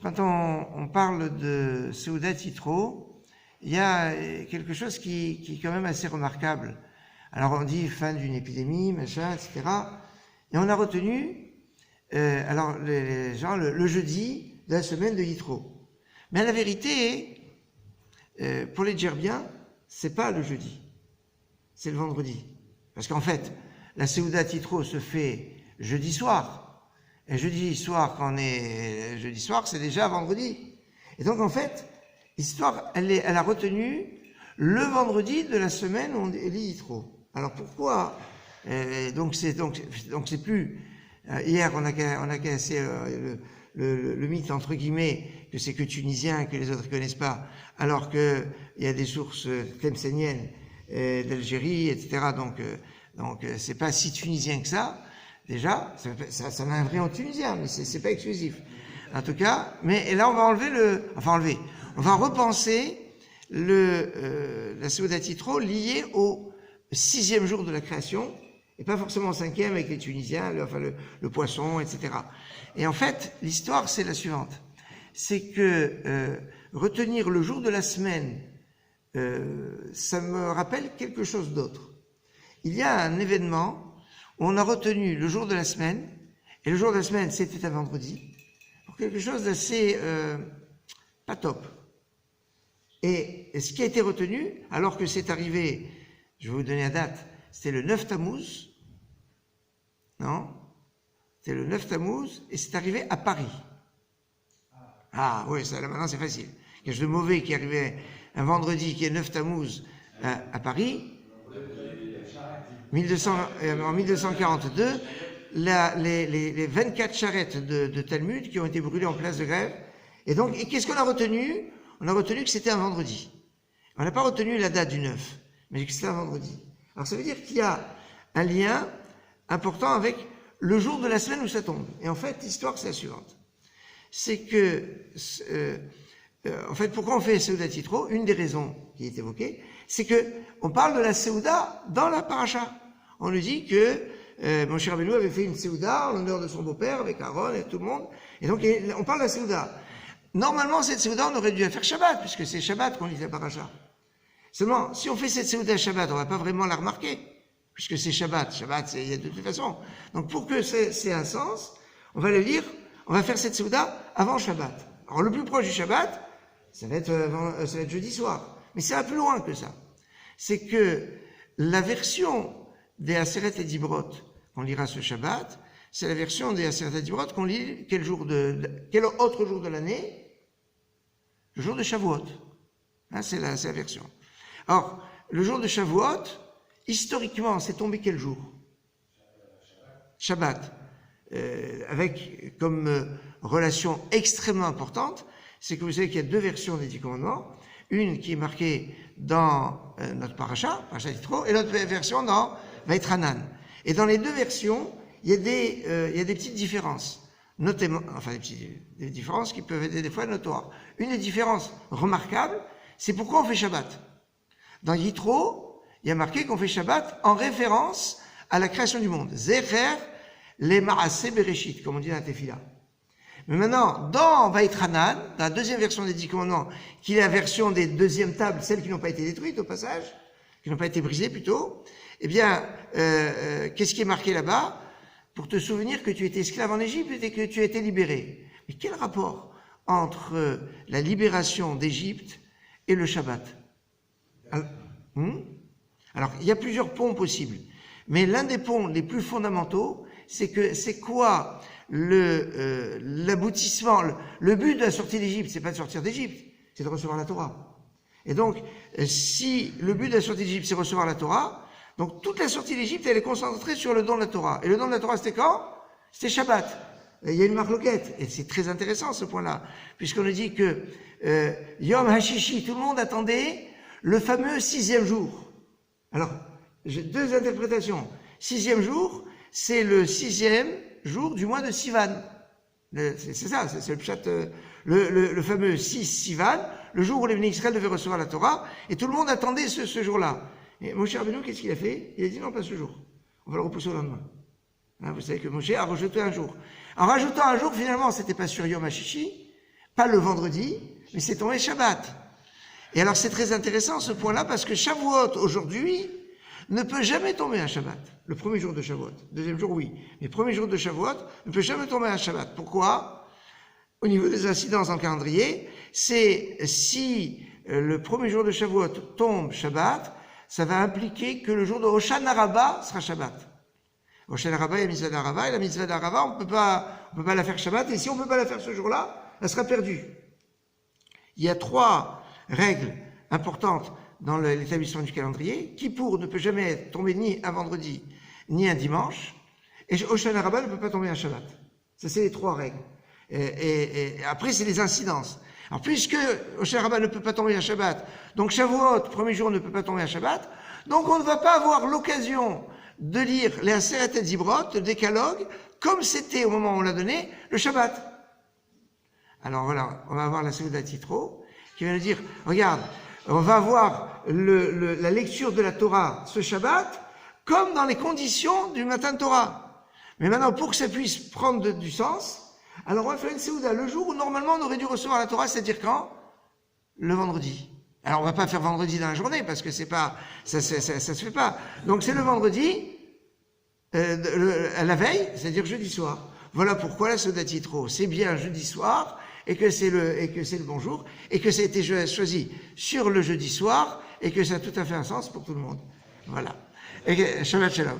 Quand on parle de Seudat Yitro, il y a quelque chose qui est quand même assez remarquable. Alors on dit fin d'une épidémie, machin, etc. Et on a retenu, le jeudi de la semaine de Yitro. Mais la vérité est, pour les Djerbiens, c'est pas le jeudi, c'est le vendredi. Parce qu'en fait, la Seudat Yitro se fait jeudi soir. Et jeudi soir, quand on est jeudi soir, c'est déjà vendredi. Et donc, en fait, l'histoire, elle a retenu le vendredi de la semaine où on lit Yitro. Alors, pourquoi donc c'est plus... hier, on a cassé le mythe, entre guillemets, que c'est que tunisien, que les autres ne connaissent pas, alors qu'il y a des sources tlemceniennes d'Algérie, etc. Donc, c'est pas si tunisien que ça. Déjà, ça a un vrai en tunisien, mais c'est pas exclusif. En tout cas, mais là, on va on va repenser la Seudat Yitro liée au 6e jour de la création, et pas forcément au 5e avec les Tunisiens, le poisson, etc. Et en fait, l'histoire, c'est la suivante. C'est que retenir le jour de la semaine, ça me rappelle quelque chose d'autre. Il y a un événement où on a retenu le jour de la semaine, et le jour de la semaine, c'était un vendredi, pour quelque chose d'assez pas top. Et ce qui a été retenu, alors que c'est arrivé, je vais vous donner la date, c'était le 9 Tammuz, non? C'était le 9 Tammuz, et c'est arrivé à Paris. Ah oui, ça là maintenant c'est facile. Quelque chose de mauvais qui arrivait un vendredi, qui est 9 Tammuz à Paris, en 1242, les 24 charrettes de Talmud qui ont été brûlées en place de grève. Et donc, qu'est-ce qu'on a retenu? On a retenu que c'était un vendredi. On n'a pas retenu la date du 9, mais que c'était un vendredi. Alors ça veut dire qu'il y a un lien important avec le jour de la semaine où ça tombe. Et en fait, l'histoire, c'est la suivante. C'est que, en fait, pourquoi on fait Seudat Yitro? Une des raisons qui est évoquée, c'est que on parle de la Seuda dans la paracha. On nous dit que Moshe Rabbeinu avait fait une Seuda en l'honneur de son beau-père avec Aaron et tout le monde. Et donc, on parle de la Seuda. Normalement, cette Seuda, on aurait dû la faire Shabbat, puisque c'est Shabbat qu'on lit la paracha. Seulement, si on fait cette Seuda Shabbat, on va pas vraiment la remarquer, puisque c'est Shabbat. Shabbat, il y a de toute façon. Donc, pour que c'est un sens, on va le lire, on va faire cette Seuda avant Shabbat. Alors, le plus proche du Shabbat, ça va être jeudi soir. Mais ça va plus loin que ça. C'est que la version des Aseret et Dibrot qu'on lira ce Shabbat, c'est la version des Aseret et Dibrot qu'on lit quel autre jour de l'année? Le jour de Shavuot. Hein, c'est la version. Or, le jour de Shavuot, historiquement, c'est tombé quel jour? Shabbat. Avec comme relation extrêmement importante, c'est que vous savez qu'il y a deux versions des 10 commandements. Une qui est marquée dans notre paracha Yitro, et l'autre version dans Vaitranan. Et dans les deux versions, il y a des petites différences. Notamment, des différences qui peuvent être des fois notoires. Une des différences remarquables, c'est pourquoi on fait Shabbat. Dans Yitro, il y a marqué qu'on fait Shabbat en référence à la création du monde. Zecher le Maaseh Bereshit, comme on dit dans la Tefila. Mais maintenant, dans Vaitranan, dans la deuxième version des 10 commandements, qui est la version des deuxièmes tables, celles qui n'ont pas été détruites au passage, qui n'ont pas été brisées plutôt, eh bien, qu'est-ce qui est marqué là-bas? Pour te souvenir que tu étais esclave en Égypte et que tu as été libéré. Mais quel rapport entre la libération d'Égypte et le Shabbat? Alors, il y a plusieurs ponts possibles. Mais l'un des ponts les plus fondamentaux, c'est quoi l'aboutissement, le but de la sortie d'Égypte? C'est pas de sortir d'Égypte, c'est de recevoir la Torah. Et donc, si le but de la sortie d'Égypte, c'est recevoir la Torah, donc toute la sortie d'Égypte, elle est concentrée sur le don de la Torah. Et le don de la Torah, c'était quand? C'était Shabbat. Il y a une marloquette, et c'est très intéressant ce point-là, puisqu'on nous dit que Yom HaShishi, tout le monde attendait le fameux 6e jour. Alors, j'ai deux interprétations. 6e jour, c'est le 6e jour du mois de Sivan. C'est ça, c'est le pshat, le fameux 6 Sivan, le jour où les bénis Israël devaient recevoir la Torah, et tout le monde attendait ce jour-là. Et Moshe Rabbeinu, qu'est-ce qu'il a fait? Il a dit non, pas ce jour. On va le repousser au lendemain. Hein, vous savez que Moshe a rejeté un jour. En rajoutant un jour, finalement, c'était pas sur Yom HaShishi, pas le vendredi, mais c'est tombé Shabbat. Et alors c'est très intéressant ce point-là parce que Shavuot aujourd'hui ne peut jamais tomber un Shabbat. Le premier jour de Shavuot. Deuxième jour, oui. Mais le premier jour de Shavuot ne peut jamais tomber un Shabbat. Pourquoi? Au niveau des incidences dans le calendrier, c'est si le premier jour de Shavuot tombe Shabbat, ça va impliquer que le jour de Hoshana Rabbah sera Shabbat. Hoshana Rabbah, il y a mitzvah d'Arava, et la mitzvah d'Arava, on peut pas la faire Shabbat, et si on peut pas la faire ce jour-là, elle sera perdue. Il y a 3 règles importantes dans l'établissement du calendrier. Kippour ne peut jamais tomber ni un vendredi, ni un dimanche, et Hoshana Rabbah ne peut pas tomber un Shabbat. Ça, c'est les 3 règles. Et après, c'est les incidences. Alors, puisque Hoshana Rabbah ne peut pas tomber un Shabbat, donc Shavuot, premier jour, ne peut pas tomber un Shabbat, donc on ne va pas avoir l'occasion de lire les Aseret Zibrot, le décalogue, comme c'était au moment où on l'a donné, le Shabbat. Alors voilà, on va avoir la Seudat Yitro, qui va nous dire, regarde, on va avoir la lecture de la Torah ce Shabbat, comme dans les conditions du matin de Torah. Mais maintenant, pour que ça puisse prendre du sens, alors on va faire une Seuda le jour où normalement on aurait dû recevoir la Torah, c'est-à-dire quand? Le vendredi. Alors on va pas faire vendredi dans la journée, parce que c'est pas, ça se fait pas. Donc c'est le vendredi, à la veille, c'est-à-dire jeudi soir. Voilà pourquoi la Seudat Yitro, c'est bien jeudi soir, et que c'est le bon jour, et que ça a été choisi sur le jeudi soir, et que ça a tout à fait un sens pour tout le monde. Voilà. Et Shabbat Shalom.